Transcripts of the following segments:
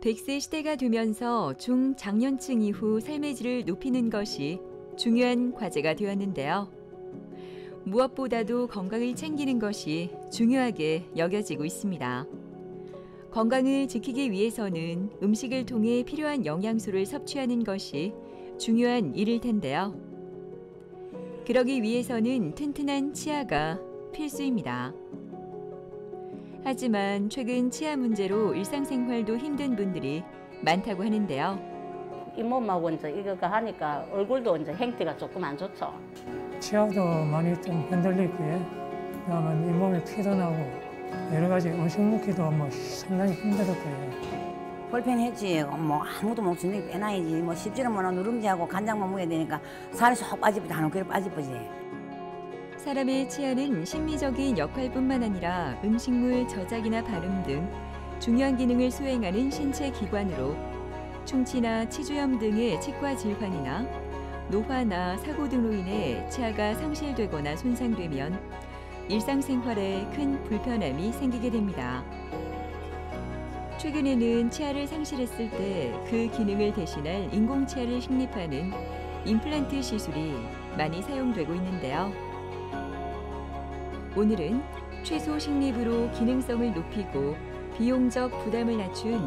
100세 시대가 되면서 중장년층 이후 삶의 질을 높이는 것이 중요한 과제가 되었는데요. 무엇보다도 건강을 챙기는 것이 중요하게 여겨지고 있습니다. 건강을 지키기 위해서는 음식을 통해 필요한 영양소를 섭취하는 것이 중요한 일일 텐데요. 그러기 위해서는 튼튼한 치아가 필수입니다. 하지만 최근 치아 문제로 일상생활도 힘든 분들이 많다고 하는데요. 잇몸하고 이제 이거 하니까 얼굴도 이제 행태가 조금 안 좋죠. 치아도 많이 좀 흔들리고요. 그다음에 잇몸에 피도 나고 여러 가지 음식 먹기도 상당히 힘들었고요. 불편했지. 아무도 못 쓰는 게 빼놔야지. 쉽지는 않아. 누룽지하고 간장만 먹어야 되니까 살이 쏙 빠지쁘지 않고 그래 빠지쁘지. 사람의 치아는 심미적인 역할뿐만 아니라 음식물 저작이나 발음 등 중요한 기능을 수행하는 신체 기관으로 충치나 치주염 등의 치과 질환이나 노화나 사고 등으로 인해 치아가 상실되거나 손상되면 일상생활에 큰 불편함이 생기게 됩니다. 최근에는 치아를 상실했을 때 그 기능을 대신할 인공치아를 식립하는 임플란트 시술이 많이 사용되고 있는데요. 오늘은 최소 식립으로 기능성을 높이고 비용적 부담을 낮춘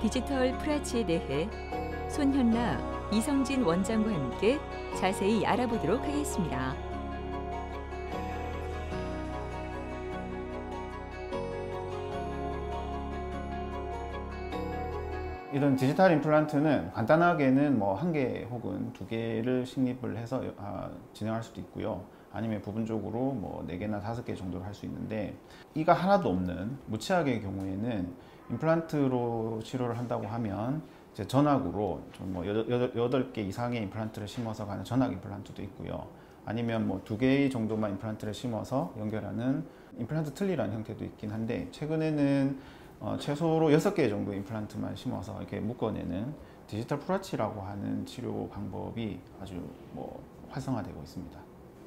디지털 프라치에 대해 손현라, 이성진 원장과 함께 자세히 알아보도록 하겠습니다. 이런 디지털 임플란트는 간단하게는 1개 혹은 2개를 식립을 해서 진행할 수도 있고요. 아니면 부분적으로 4개나 5개 정도를 할 수 있는데, 이가 하나도 없는 무치아의 경우에는 임플란트로 치료를 한다고 하면 이제 전악으로 8개 이상의 임플란트를 심어서 가는 전악 임플란트도 있고요. 아니면 2개 정도만 임플란트를 심어서 연결하는 임플란트 틀니라는 형태도 있긴 한데, 최근에는 최소로 6개 정도 임플란트만 심어서 이렇게 묶어내는 디지털 프라치라고 하는 치료 방법이 아주 활성화되고 있습니다.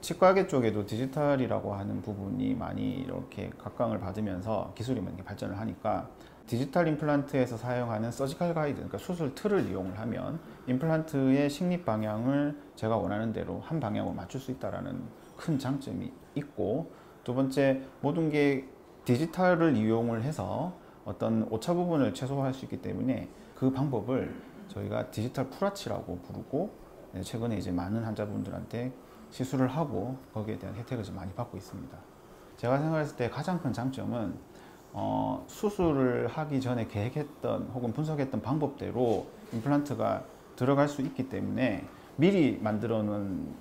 치과계 쪽에도 디지털이라고 하는 부분이 많이 이렇게 각광을 받으면서 기술이 많이 발전을 하니까 디지털 임플란트에서 사용하는 서지컬 가이드, 그러니까 수술 틀을 이용을 하면 임플란트의 식립 방향을 제가 원하는 대로 한 방향으로 맞출 수 있다는 큰 장점이 있고, 두 번째, 모든 게 디지털을 이용을 해서 어떤 오차 부분을 최소화할 수 있기 때문에 그 방법을 저희가 디지털 프라치라고 부르고, 최근에 이제 많은 환자분들한테 시술을 하고 거기에 대한 혜택을 좀 많이 받고 있습니다. 제가 생각했을 때 가장 큰 장점은 수술을 하기 전에 계획했던 혹은 분석했던 방법대로 임플란트가 들어갈 수 있기 때문에 미리 만들어 놓은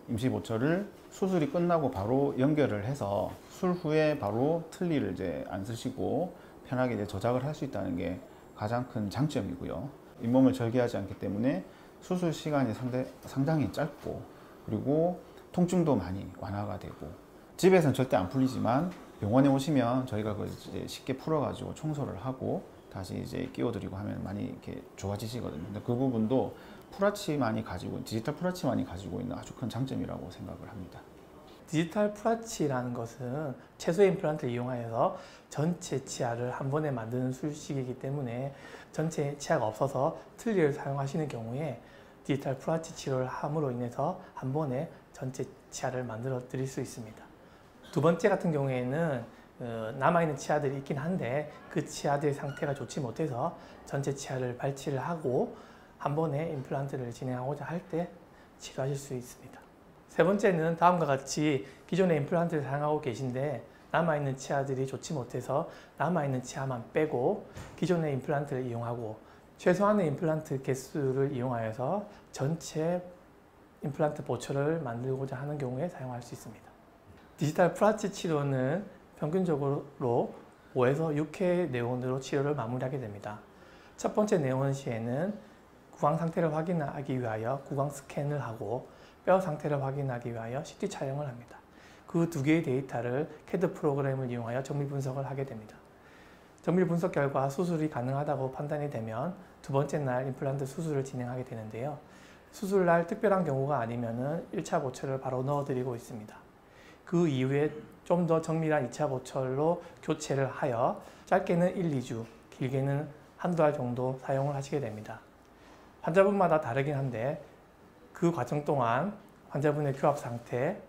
임시 보철을 수술이 끝나고 바로 연결을 해서 술 후에 바로 틀니를 이제 안 쓰시고 편하게 이제 조작을 할 수 있다는 게 가장 큰 장점이고요. 잇몸을 절개하지 않기 때문에 수술 시간이 상당히 짧고, 그리고 통증도 많이 완화가 되고, 집에서는 절대 안 풀리지만 병원에 오시면 저희가 그걸 이제 쉽게 풀어가지고 청소를 하고 다시 이제 끼워드리고 하면 많이 이렇게 좋아지시거든요. 근데 그 부분도 디지털 프라치만이 가지고 있는 아주 큰 장점이라고 생각을 합니다. 디지털 프라치라는 것은 최소의 임플란트를 이용하여서 전체 치아를 한 번에 만드는 수술식이기 때문에 전체 치아가 없어서 틀니를 사용하시는 경우에 디지털 프라치 치료를 함으로 인해서 한 번에 전체 치아를 만들어 드릴 수 있습니다. 두 번째 같은 경우에는 남아있는 치아들이 있긴 한데 그 치아들의 상태가 좋지 못해서 전체 치아를 발치를 하고 한 번에 임플란트를 진행하고자 할 때 치료하실 수 있습니다. 세 번째는 다음과 같이 기존의 임플란트를 사용하고 계신데 남아있는 치아들이 좋지 못해서 남아있는 치아만 빼고 기존의 임플란트를 이용하고 최소한의 임플란트 개수를 이용하여서 전체 임플란트 보철을 만들고자 하는 경우에 사용할 수 있습니다. 디지털 프라치 치료는 평균적으로 5에서 6회 내원으로 치료를 마무리하게 됩니다. 첫 번째 내원 시에는 구강 상태를 확인하기 위하여 구강 스캔을 하고 뼈 상태를 확인하기 위하여 CT 촬영을 합니다. 그 2개의 데이터를 CAD 프로그램을 이용하여 정밀 분석을 하게 됩니다. 정밀 분석 결과 수술이 가능하다고 판단이 되면 두 번째 날 임플란트 수술을 진행하게 되는데요. 수술날 특별한 경우가 아니면 1차 보철을 바로 넣어드리고 있습니다. 그 이후에 좀 더 정밀한 2차 보철로 교체를 하여 짧게는 1, 2주, 길게는 한두 달 정도 사용을 하시게 됩니다. 환자분마다 다르긴 한데 그 과정 동안 환자분의 교합 상태,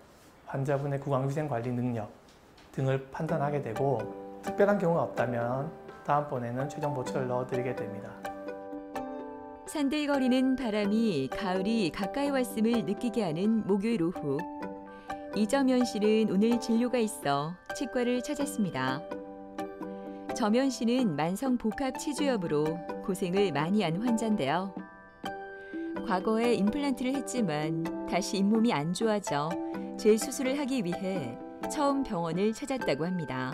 환자분의 구강위생 관리 능력 등을 판단하게 되고 특별한 경우가 없다면 다음번에는 최종 보철을 넣어드리게 됩니다. 산들거리는 바람이 가을이 가까이 왔음을 느끼게 하는 목요일 오후. 이점연 씨는 오늘 진료가 있어 치과를 찾았습니다. 점연 씨는 만성 복합 치주염으로 고생을 많이 한 환자인데요. 과거에 임플란트를 했지만 다시 잇몸이 안 좋아져 재수술을 하기 위해 처음 병원을 찾았다고 합니다.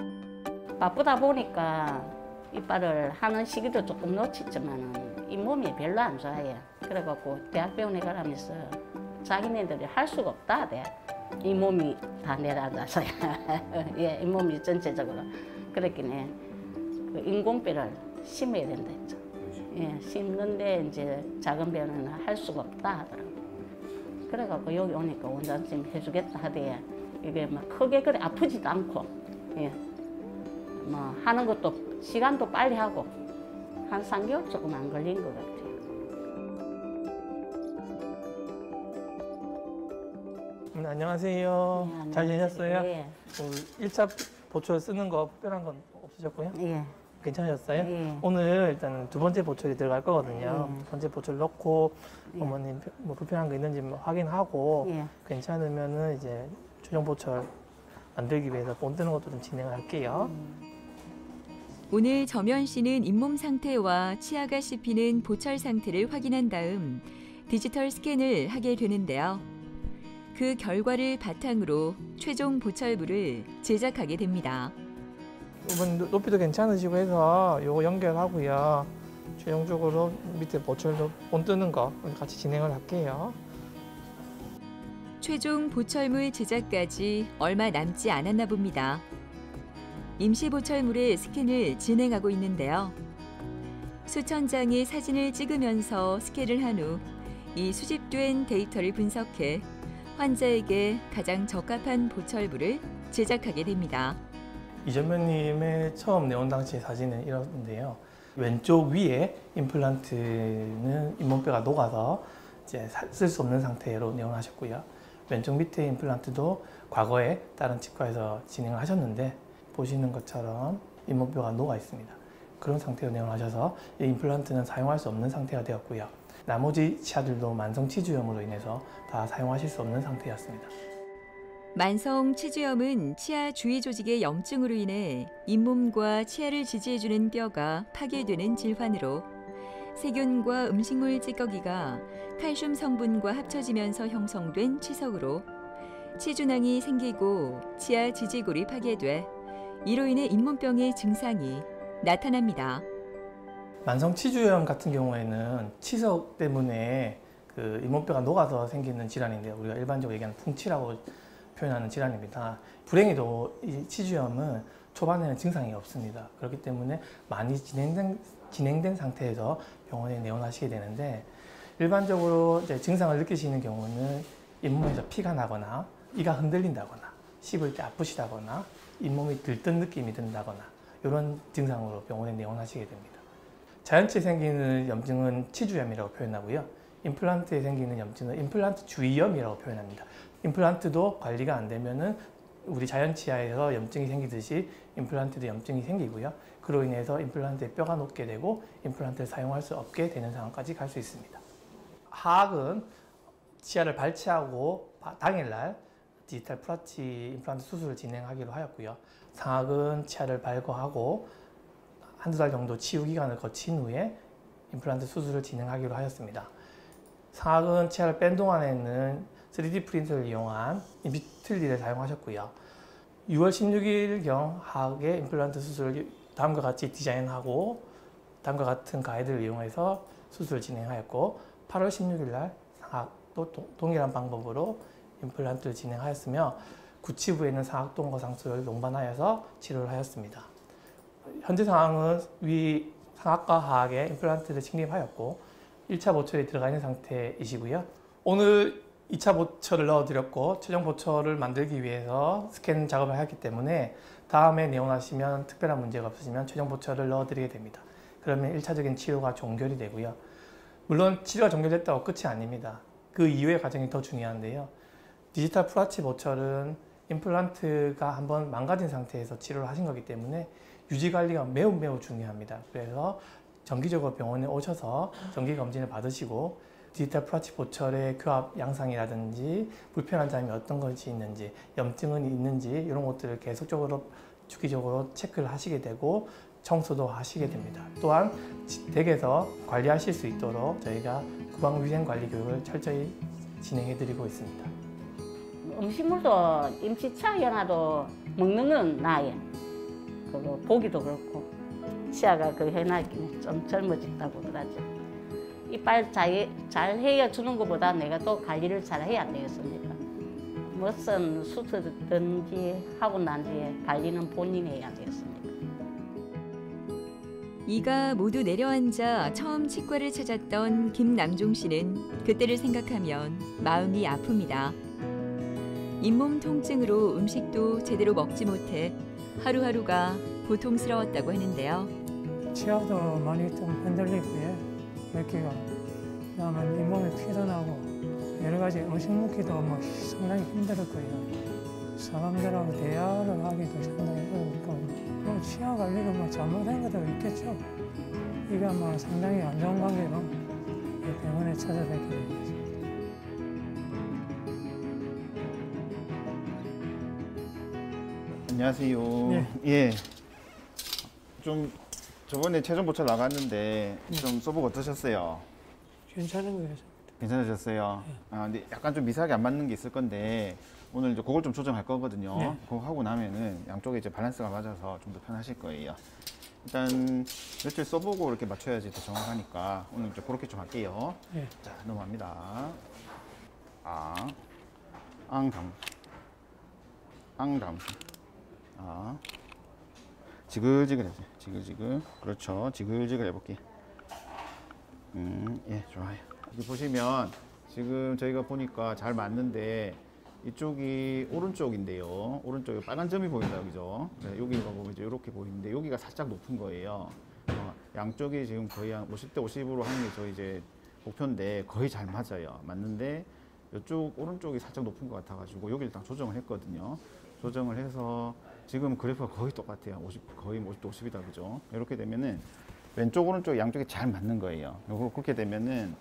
바쁘다 보니까 이빨을 하는 시기도 조금 놓쳤지만 잇몸이 별로 안 좋아요. 그래갖고 대학병원에 가라면서 자기네들이 할 수가 없다 대. 잇몸이 다 내려앉아서요. 예, 잇몸이 전체적으로 그랬긴 해. 그 인공뼈를 심어야 된다 했죠. 예, 심는데 이제 작은 병원은 할 수가 없다 하더라고요. 그래갖고 여기 오니까 원장님 해주겠다 하대요. 이게 막 크게 그래 아프지도 않고, 예, 뭐 하는 것도 시간도 빨리 하고 한 3개월 조금 안 걸린 것 같아요. 안녕하세요. 네, 잘 지내셨어요? 예, 1차 보철 쓰는 거 특별한 건 없으셨고요? 예, 괜찮으셨어요? 예. 오늘 일단 두 번째 보철이 들어갈 거거든요. 두 번째 보철 넣고 예. 어머님 뭐 불편한 거 있는지 확인하고 예. 괜찮으면은 이제 최종 보철 만들기 위해서 본 뜨는 것도 좀 진행을 할게요. 오늘 점연 씨는 잇몸 상태와 치아가 씹히는 보철 상태를 확인한 다음 디지털 스캔을 하게 되는데요. 그 결과를 바탕으로 최종 보철부를 제작하게 됩니다. 이번 높이도 괜찮으시고 해서 요거 연결하고요. 최종적으로 밑에 보철도 본 뜨는 거 같이 진행을 할게요. 최종 보철물 제작까지 얼마 남지 않았나 봅니다. 임시 보철물의 스캔을 진행하고 있는데요. 수천 장의 사진을 찍으면서 스캔을 한 후 이 수집된 데이터를 분석해 환자에게 가장 적합한 보철물을 제작하게 됩니다. 이점연님의 처음 내원 당시 사진은 이런데요. 왼쪽 위에 임플란트는 잇몸뼈가 녹아서 이제 쓸 수 없는 상태로 내원하셨고요. 왼쪽 밑에 임플란트도 과거에 다른 치과에서 진행을 하셨는데 보시는 것처럼 잇몸뼈가 녹아 있습니다. 그런 상태로 내원하셔서 이 임플란트는 사용할 수 없는 상태가 되었고요. 나머지 치아들도 만성 치주염으로 인해서 다 사용하실 수 없는 상태였습니다. 만성 치주염은 치아 주위 조직의 염증으로 인해 잇몸과 치아를 지지해주는 뼈가 파괴되는 질환으로 세균과 음식물 찌꺼기가 칼슘 성분과 합쳐지면서 형성된 치석으로 치주낭이 생기고 치아 지지골이 파괴돼 이로 인해 잇몸병의 증상이 나타납니다. 만성 치주염 같은 경우에는 치석 때문에 그 잇몸뼈가 녹아서 생기는 질환인데요. 우리가 일반적으로 얘기하는 풍치라고 표현하는 질환입니다. 불행히도 이 치주염은 초반에는 증상이 없습니다. 그렇기 때문에 많이 진행된 상태에서 병원에 내원하시게 되는데 일반적으로 이제 증상을 느끼시는 경우는 잇몸에서 피가 나거나 이가 흔들린다거나 씹을 때 아프시다거나 잇몸이 들뜬 느낌이 든다거나 이런 증상으로 병원에 내원하시게 됩니다. 자연치에 생기는 염증은 치주염이라고 표현하고요. 임플란트에 생기는 염증은 임플란트 주위염이라고 표현합니다. 임플란트도 관리가 안 되면은 우리 자연치아에서 염증이 생기듯이 임플란트도 염증이 생기고요. 그로 인해서 임플란트에 뼈가 녹게 되고 임플란트를 사용할 수 없게 되는 상황까지 갈 수 있습니다. 하악은 치아를 발치하고 당일날 디지털 프라치 임플란트 수술을 진행하기로 하였고요. 상악은 치아를 발거하고 한두 달 정도 치유 기간을 거친 후에 임플란트 수술을 진행하기로 하였습니다. 상악은 치아를 뺀 동안에는 3D 프린터를 이용한 인비틀리를 사용하셨고요. 6월 16일경 하악의 임플란트 수술을 다음과 같이 디자인하고 다음과 같은 가이드를 이용해서 수술을 진행하였고 8월 16일 날 상악도 동일한 방법으로 임플란트를 진행하였으며 구치부에는 상악동거 상수를 동반하여서 치료를 하였습니다. 현재 상황은 위 상악과 하악에 임플란트를 식립하였고 1차 보철이 들어가 있는 상태이시고요. 오늘 2차 보철을 넣어드렸고 최종 보철을 만들기 위해서 스캔 작업을 했기 때문에 다음에 내원하시면 특별한 문제가 없으시면 최종 보철을 넣어드리게 됩니다. 그러면 1차적인 치료가 종결이 되고요. 물론 치료가 종결됐다고 끝이 아닙니다. 그 이후의 과정이 더 중요한데요. 디지털 프라치 보철은 임플란트가 한번 망가진 상태에서 치료를 하신 거기 때문에 유지 관리가 매우 중요합니다. 그래서 정기적으로 병원에 오셔서 정기 검진을 받으시고 디지털 프라치 보철의 교합 양상이라든지 불편한 점이 어떤 것이 있는지, 염증은 있는지 이런 것들을 계속적으로 주기적으로 체크를 하시게 되고 청소도 하시게 됩니다. 또한 댁에서 관리하실 수 있도록 저희가 구강위생관리 교육을 철저히 진행해 드리고 있습니다. 음식물도 임시 치아연화도 먹는 건 나아요. 그거 보기도 그렇고 치아가 그 해놨기는 좀 젊어진다고 그러죠. 이빨 잘 헤어주는 것보다 내가 또 관리를 잘 해야 되겠습니까? 무슨 수술든지 하고 난 뒤에 관리는 본인이 해야 되겠습니까? 이가 모두 내려앉아 처음 치과를 찾았던 김남종 씨는 그때를 생각하면 마음이 아픕니다. 잇몸 통증으로 음식도 제대로 먹지 못해 하루하루가 고통스러웠다고 하는데요. 치아도 많이 좀 흔들리고요. 몇 개가. 그다음에 잇몸이 피도 나고 여러 가지 음식 먹기도 뭐 상당히 힘들었고요. 사람들하고 대화를 하기도 상당히 어렵고 뭐 치아 관리가 뭐 잘못된 것도 있겠죠. 이게 아마 상당히 안 좋은 관계로 병원에 찾아뵙게 됐습니다. 안녕하세요. 네. 예. 좀 저번에 최종 보철 나갔는데 좀 써보고 어떠셨어요? 괜찮은 거예요. 괜찮으셨어요? 네. 아, 근데 약간 좀 미세하게 안 맞는 게 있을 건데 오늘 이제 그걸 좀 조정할 거거든요. 네. 그거 하고 나면은 양쪽에 이제 밸런스가 맞아서 좀 더 편하실 거예요. 일단 며칠 써보고 이렇게 맞춰야지 더 정확하니까 오늘 이제 그렇게 좀 할게요. 네. 자, 넘어갑니다. 앙담, 앙담. 지글지글해지. 지글지글. 그렇죠. 지글지글 해볼게. 예, 좋아요. 여기 보시면 지금 저희가 보니까 잘 맞는데 이쪽이 오른쪽인데요. 오른쪽에 빨간 점이 보인다, 그죠? 네, 여기가 보면 이제 이렇게 보이는데 여기가 살짝 높은 거예요. 양쪽이 지금 거의 한 50대 50으로 하는 게 저희 이제 목표인데 거의 잘 맞아요. 맞는데 이쪽 오른쪽이 살짝 높은 것 같아가지고 여기 일단 조정을 했거든요. 조정을 해서 지금 그래프가 거의 똑같아요. 50, 거의 50대 50이다, 그죠? 이렇게 되면은 왼쪽 오른쪽 양쪽이 잘 맞는 거예요. 그렇게 되면은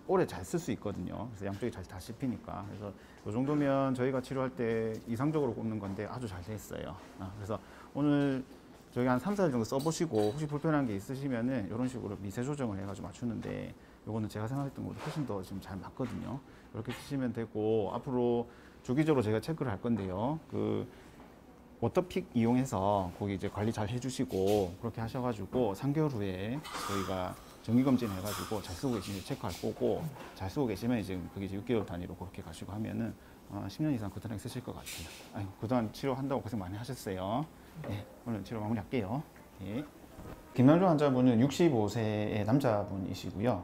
오래 잘 쓸 수 있거든요. 그래서 양쪽이 잘 다 씹히니까. 그래서 이 정도면 저희가 치료할 때 이상적으로 꼽는 건데 아주 잘 돼 있어요. 그래서 오늘 저희 한 3, 4일 정도 써보시고 혹시 불편한 게 있으시면은 이런 식으로 미세 조정을 해가지고 맞추는데 요거는 제가 생각했던 것보다 훨씬 더 지금 잘 맞거든요. 이렇게 쓰시면 되고 앞으로 주기적으로 제가 체크를 할 건데요. 그 워터픽 이용해서 거기 이제 관리 잘 해주시고 그렇게 하셔가지고 3개월 후에 저희가 정기검진 해가지고 잘 쓰고 계시는지 체크할 거고 잘 쓰고 계시면 이제 그게 이제 6개월 단위로 그렇게 가시고 하면은 10년 이상 그동안 쓰실 것 같아요. 아유, 그동안 치료한다고 고생 많이 하셨어요. 네, 오늘 치료 마무리할게요. 네. 김남종 환자분은 65세의 남자분이시고요.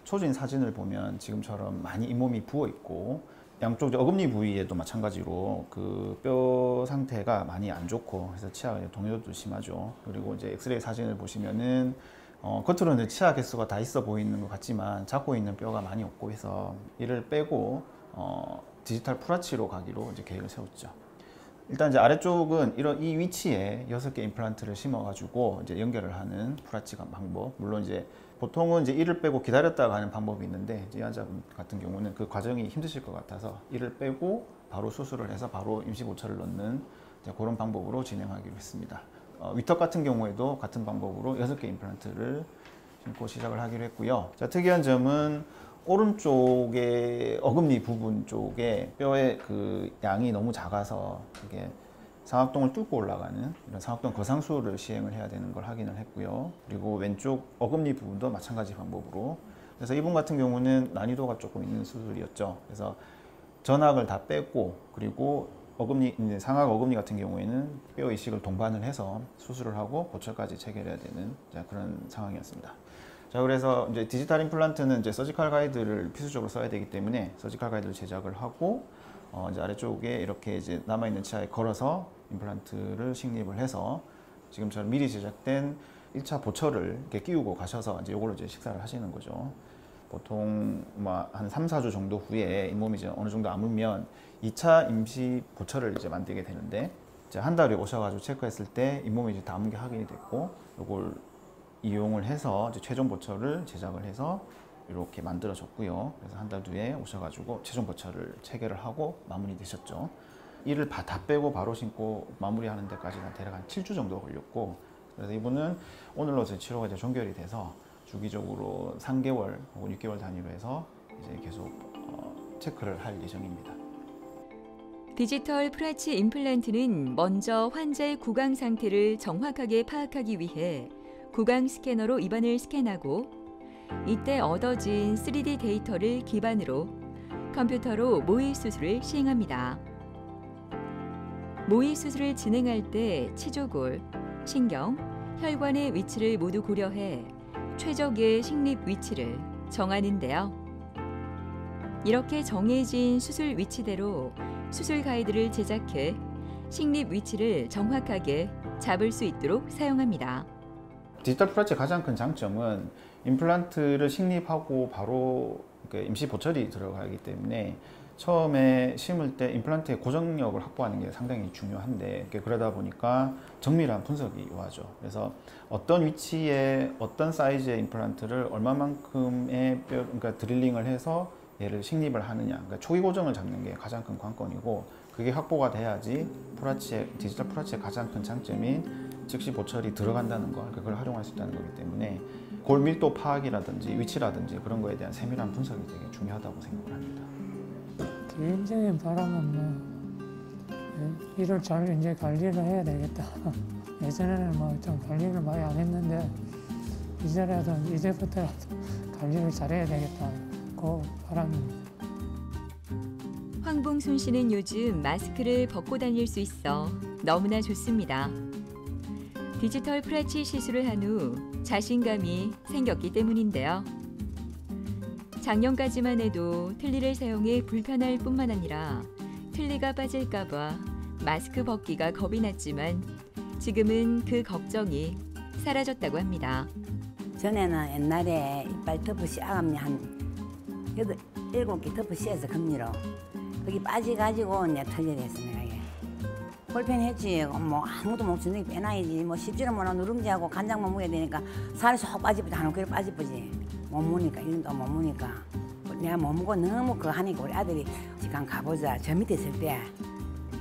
초진 사진을 보면 지금처럼 많이 잇몸이 부어 있고 양쪽 어금니 부위에도 마찬가지로 그 뼈 상태가 많이 안 좋고 그래서 치아 동요도 심하죠. 그리고 이제 엑스레이 사진을 보시면은 겉으로는 치아 개수가 다 있어 보이는 것 같지만 잡고 있는 뼈가 많이 없고 해서 이를 빼고 디지털 프라치로 가기로 이제 계획을 세웠죠. 일단 이제 아래쪽은 이런 이 위치에 6개 임플란트를 심어가지고 이제 연결을 하는 프라치 방법. 물론 이제 보통은 이제 이를 빼고 기다렸다가 하는 방법이 있는데 이제 이 환자분 같은 경우는 그 과정이 힘드실 것 같아서 이를 빼고 바로 수술을 해서 바로 임시 보철을 넣는 이제 그런 방법으로 진행하기로 했습니다. 위턱 같은 경우에도 같은 방법으로 6개 임플란트를 심고 시작을 하기로 했고요. 자, 특이한 점은 오른쪽의 어금니 부분 쪽에 뼈의 그 양이 너무 작아서 이게 상악동을 뚫고 올라가는 이런 상악동 거상술을 시행을 해야 되는 걸 확인을 했고요. 그리고 왼쪽 어금니 부분도 마찬가지 방법으로. 그래서 이분 같은 경우는 난이도가 조금 있는 수술이었죠. 그래서 전악을 다 빼고 그리고 어금니, 이제 상악 어금니 같은 경우에는 뼈 이식을 동반을 해서 수술을 하고 보철까지 체결해야 되는 그런 상황이었습니다. 자, 그래서 이제 디지털 임플란트는 이제 서지컬 가이드를 필수적으로 써야 되기 때문에 서지컬 가이드를 제작을 하고 이제 아래쪽에 이렇게 이제 남아있는 치아에 걸어서 임플란트를 식립을 해서 지금처럼 미리 제작된 1차 보철을 이렇게 끼우고 가셔서 이제 요걸로 이제 식사를 하시는 거죠. 보통 한 3, 4주 정도 후에 잇몸이 이제 어느 정도 아물면 2차 임시 보철을 이제 만들게 되는데, 이제 한 달 후에 오셔가지고 체크했을 때 잇몸이 이제 다 아문 게 확인이 됐고, 요걸 이용을 해서 이제 최종 보철을 제작을 해서 이렇게 만들어졌고요. 그래서 한 달 뒤에 오셔가지고 최종 보철을 체결을 하고 마무리 되셨죠. 이를 다 빼고 바로 신고 마무리하는 데까지는 대략 한 7주 정도 걸렸고, 그래서 이분은 오늘로 치료가 이제 종결이 돼서 주기적으로 3개월 혹은 6개월 단위로 해서 이제 계속 체크를 할 예정입니다. 디지털 프라치 임플란트는 먼저 환자의 구강 상태를 정확하게 파악하기 위해 구강 스캐너로 입안을 스캔하고, 이때 얻어진 3D 데이터를 기반으로 컴퓨터로 모의 수술을 시행합니다. 모의 수술을 진행할 때 치조골, 신경, 혈관의 위치를 모두 고려해 최적의 식립 위치를 정하는데요. 이렇게 정해진 수술 위치대로 수술 가이드를 제작해 식립 위치를 정확하게 잡을 수 있도록 사용합니다. 디지털 프라치의 가장 큰 장점은 임플란트를 식립하고 바로 임시 보철이 들어가기 때문에 처음에 심을 때 임플란트의 고정력을 확보하는 게 상당히 중요한데, 그러다 보니까 정밀한 분석이 요하죠. 그래서 어떤 위치에 어떤 사이즈의 임플란트를 얼마만큼의 그러니까 드릴링을 해서 얘를 식립을 하느냐, 그러니까 초기 고정을 잡는 게 가장 큰 관건이고, 그게 확보가 돼야지 디지털 프라치의 가장 큰 장점인 즉시 보철이 들어간다는 걸, 그걸 활용할 수 있다는 거기 때문에 골 밀도 파악이라든지 위치라든지 그런 거에 대한 세밀한 분석이 되게 중요하다고 생각을 합니다. 개인적인 바람은 이를 잘 이제 관리를 해야 되겠다. 예전에는 좀 관리를 많이 안 했는데 이제부터라도 관리를 잘해야 되겠다. 그 바람입니다. 황봉순 씨는 요즘 마스크를 벗고 다닐 수 있어 너무나 좋습니다. 디지털 프라치 시술을 한 후 자신감이 생겼기 때문인데요. 작년까지만 해도 틀니를 사용해 불편할 뿐만 아니라 틀니가 빠질까 봐 마스크 벗기가 겁이 났지만 지금은 그 걱정이 사라졌다고 합니다. 전에는 옛날에 이빨 터프시 아감니 한 7개 터프시에서 금리로 거기 빠져가지고 이제 털려야 했어 내가. 볼펜했지. 아무도 못 쓰는 게 빼놔야지. 쉽지는 못하 누룽지하고 간장만 먹어야 되니까 살이 쏙 빠지쁘지 한 그릇 빠지쁘지. 못 무니까 이런도 못 무니까 내가 못 먹고 너무 그거 하니까 우리 아들이 지금 가보자 저 밑에 있을 때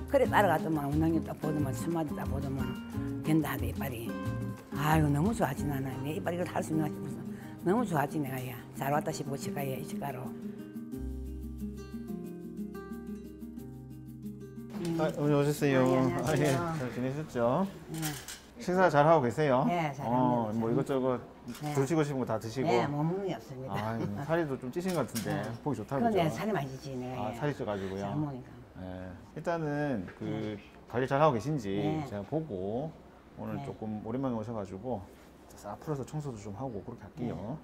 그래 따라갔더만 운동이 딱 보더만 수마디 딱 보더만 된다 하대 이빨이. 아이고 너무 좋았지 나는. 내 이빨 이걸 할 수 있나 싶어서 너무 좋았지 내가. 잘 왔다 싶고 치과에 이 치과로. 어머니 오셨어요. 안녕하세요. 잘 지내셨죠? 식사 잘 하고 계세요? 네, 잘합니다. 뭐 이것저것 드시고 싶은 거 다 드시고. 네, 못 먹는 게 없습니다. 살이도 좀 찌신 것 같은데 보기 좋다 그건 그죠? 내가 살이 많이 찌지 내가. 살이 쪄가지고요. 잘 먹으니까. 일단은 관리 잘 하고 계신지 네. 제가 보고 오늘 네. 조금 오랜만에 오셔가지고 싹 풀어서 청소도 좀 하고 그렇게 할게요.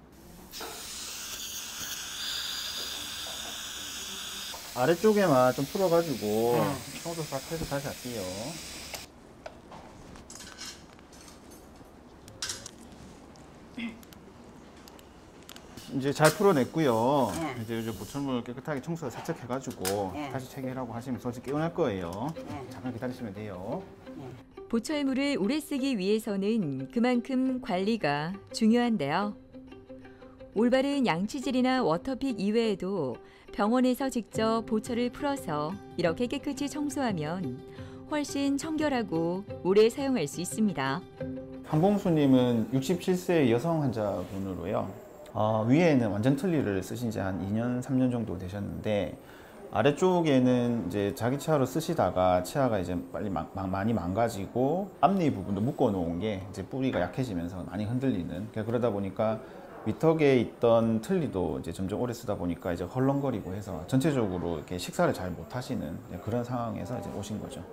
아래쪽에만 좀 풀어가지고 청소 싹 해서 다시 할게요. 이제 잘 풀어냈고요. 네. 이제 요즘 보철물 깨끗하게 청소 세척 해가지고 네. 다시 체결하고 하시면 솔직히 깨어날 거예요. 네. 잠깐 기다리시면 돼요. 보철물을 오래 쓰기 위해서는 그만큼 관리가 중요한데요. 올바른 양치질이나 워터픽 이외에도 병원에서 직접 보철을 풀어서 이렇게 깨끗이 청소하면 훨씬 청결하고 오래 사용할 수 있습니다. 황봉수님은 67세 여성 환자분으로요. 위에는 완전 틀니를 쓰신 지 한 2년, 3년 정도 되셨는데 아래쪽에는 이제 자기 치아로 쓰시다가 치아가 이제 빨리 많이 망가지고 앞니 부분도 묶어 놓은 게 이제 뿌리가 약해지면서 많이 흔들리는, 그러다 보니까 위턱에 있던 틀니도 이제 점점 오래 쓰다 보니까 이제 헐렁거리고 해서 전체적으로 이렇게 식사를 잘 못 하시는 그런 상황에서 이제 오신 거죠.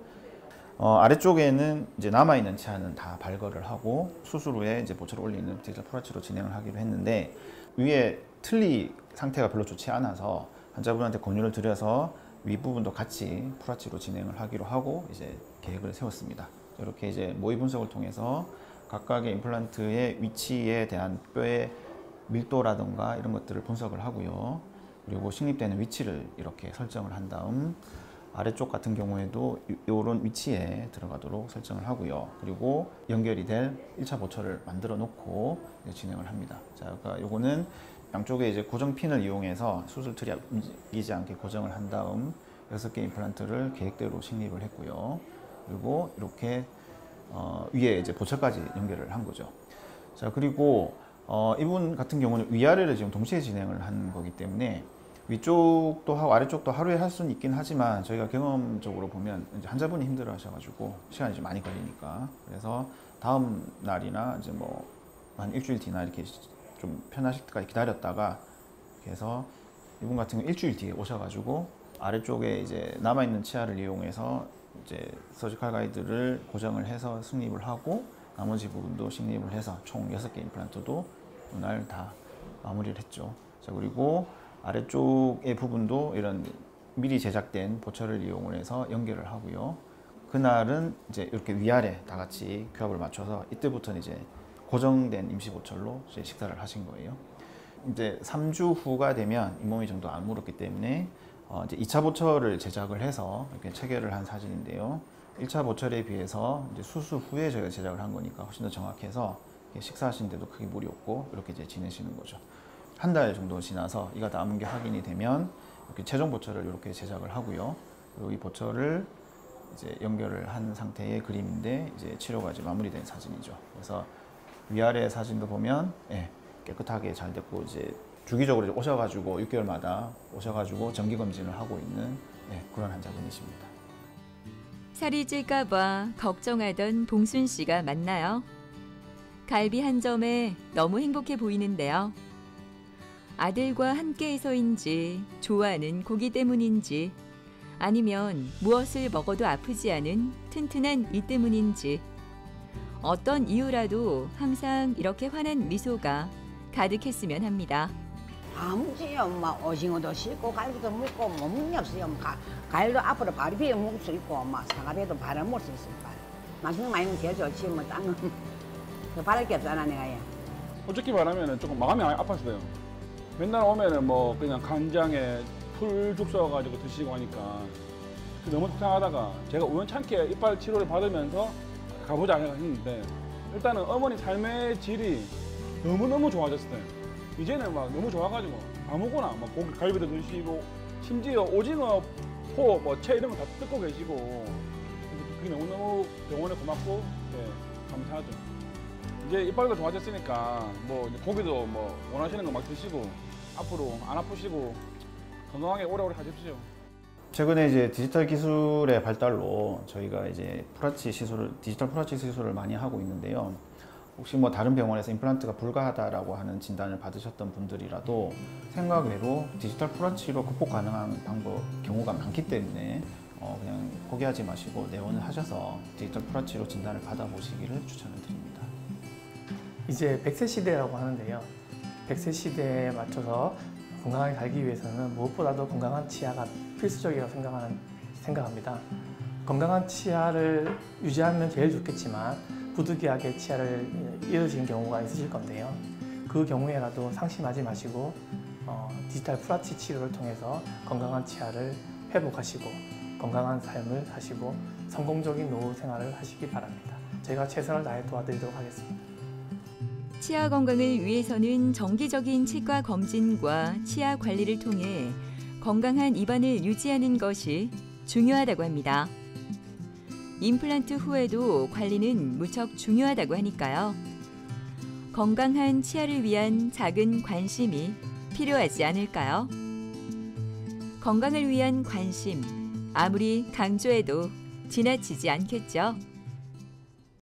아래쪽에는 이제 남아있는 치아는 다 발거를 하고 수술 후에 이제 보철을 올리는 디지털 프라치로 진행을 하기로 했는데, 위에 틀니 상태가 별로 좋지 않아서 환자분한테 권유를 드려서 윗부분도 같이 프라치로 진행을 하기로 하고 이제 계획을 세웠습니다. 이렇게 이제 모의 분석을 통해서 각각의 임플란트의 위치에 대한 뼈의 밀도라든가 이런 것들을 분석을 하고요. 그리고 식립되는 위치를 이렇게 설정을 한 다음 아래쪽 같은 경우에도 이런 위치에 들어가도록 설정을 하고요. 그리고 연결이 될 1차 보철을 만들어 놓고 진행을 합니다. 자, 그러니까 요거는 양쪽에 이제 고정핀을 이용해서 수술틀이 움직이지 않게 고정을 한 다음 6개 임플란트를 계획대로 식립을 했고요. 그리고 이렇게 위에 이제 보철까지 연결을 한 거죠. 자, 그리고 이분 같은 경우는 위아래를 지금 동시에 진행을 한 거기 때문에 위쪽도 하고 아래쪽도 하루에 할 수는 있긴 하지만 저희가 경험적으로 보면 이제 환자분이 힘들어 하셔가지고 시간이 좀 많이 걸리니까 그래서 다음 날이나 이제 뭐 한 일주일 뒤나 이렇게 좀 편하실 때까지 기다렸다가 그래서 이분 같은 경우 일주일 뒤에 오셔가지고 아래쪽에 이제 남아있는 치아를 이용해서 이제 서지컬 가이드를 고정을 해서 승립을 하고 나머지 부분도 식립을 해서 총 6개 임플란트도 오늘 다 마무리를 했죠. 자, 그리고 아래쪽의 부분도 이런 미리 제작된 보철을 이용을 해서 연결을 하고요. 그날은 이제 이렇게 위아래 다 같이 교합을 맞춰서 이때부터는 이제 고정된 임시 보철로 이제 식사를 하신 거예요. 이제 3주 후가 되면 잇몸이 좀 더 안 물었기 때문에 이제 2차 보철을 제작을 해서 이렇게 체결을 한 사진인데요. 1차 보철에 비해서 이제 수술 후에 저희가 제작을 한 거니까 훨씬 더 정확해서 식사하시는데도 크게 무리 없고 이렇게 이제 지내시는 거죠. 한 달 정도 지나서 이가 남은 게 확인이 되면 이렇게 최종 보철을 이렇게 제작을 하고요. 그리고 이 보철을 이제 연결을 한 상태의 그림인데 이제 치료가 이제 마무리된 사진이죠. 그래서 위아래 사진도 보면 깨끗하게 잘 됐고 이제 주기적으로 이제 오셔가지고 6개월마다 오셔가지고 정기 검진을 하고 있는 그런 환자분이십니다. 살이 찔까봐 걱정하던 봉순 씨가 맞나요? 갈비 한 점에 너무 행복해 보이는데요. 아들과 함께해서인지 좋아하는 고기 때문인지 아니면 무엇을 먹어도 아프지 않은 튼튼한 이 때문인지 어떤 이유라도 항상 이렇게 환한 미소가 가득했으면 합니다. 아무지요. 막 오징어도 씹고 갈비도 먹고 못 먹는 게 없어요. 과일도 앞으로 바로 비워 먹을 수 있고 막 사과배도 바로 먹을 수 있으니까 맛있는 거 많이 먹으면 제일 좋지. 뭐 딴 건 바랄 게 없잖아 내가. 솔직히 말하면 조금 마음이 아팠어요. 맨날 오면은 뭐 그냥 간장에 풀죽 써가지고 드시고 하니까 너무 속상하다가 제가 우연찮게 이빨 치료를 받으면서 가보자 했는데 일단은 어머니 삶의 질이 너무너무 좋아졌어요. 이제는 막 너무 좋아가지고 아무거나 막 고기 갈비도 드시고 심지어 오징어, 포, 뭐 채 이런 거 다 뜯고 계시고 그게 너무너무 병원에 고맙고 감사하죠. 이제 이빨도 좋아졌으니까 뭐 고기도 뭐 원하시는 거 막 드시고 앞으로 안 아프시고 건강하게 오래오래 하십시오. 최근에 이제 디지털 기술의 발달로 저희가 이제 디지털 프라치 시술을 많이 하고 있는데요. 혹시 뭐 다른 병원에서 임플란트가 불가하다라고 하는 진단을 받으셨던 분들이라도 생각외로 디지털 프라치로 극복 가능한 경우가 많기 때문에 그냥 포기하지 마시고 내원을 하셔서 디지털 프라치로 진단을 받아보시기를 추천을 드립니다. 이제 100세 시대라고 하는데요. 100세 시대에 맞춰서 건강하게 살기 위해서는 무엇보다도 건강한 치아가 필수적이라고 생각합니다. 건강한 치아를 유지하면 제일 좋겠지만 부득이하게 치아를 잃으신 경우가 있으실 건데요. 그 경우에라도 상심하지 마시고 디지털 프라치 치료를 통해서 건강한 치아를 회복하시고 건강한 삶을 사시고 성공적인 노후 생활을 하시기 바랍니다. 제가 최선을 다해 도와드리도록 하겠습니다. 치아 건강을 위해서는 정기적인 치과 검진과 치아 관리를 통해 건강한 입안을 유지하는 것이 중요하다고 합니다. 임플란트 후에도 관리는 무척 중요하다고 하니까요. 건강한 치아를 위한 작은 관심이 필요하지 않을까요? 건강을 위한 관심, 아무리 강조해도 지나치지 않겠죠.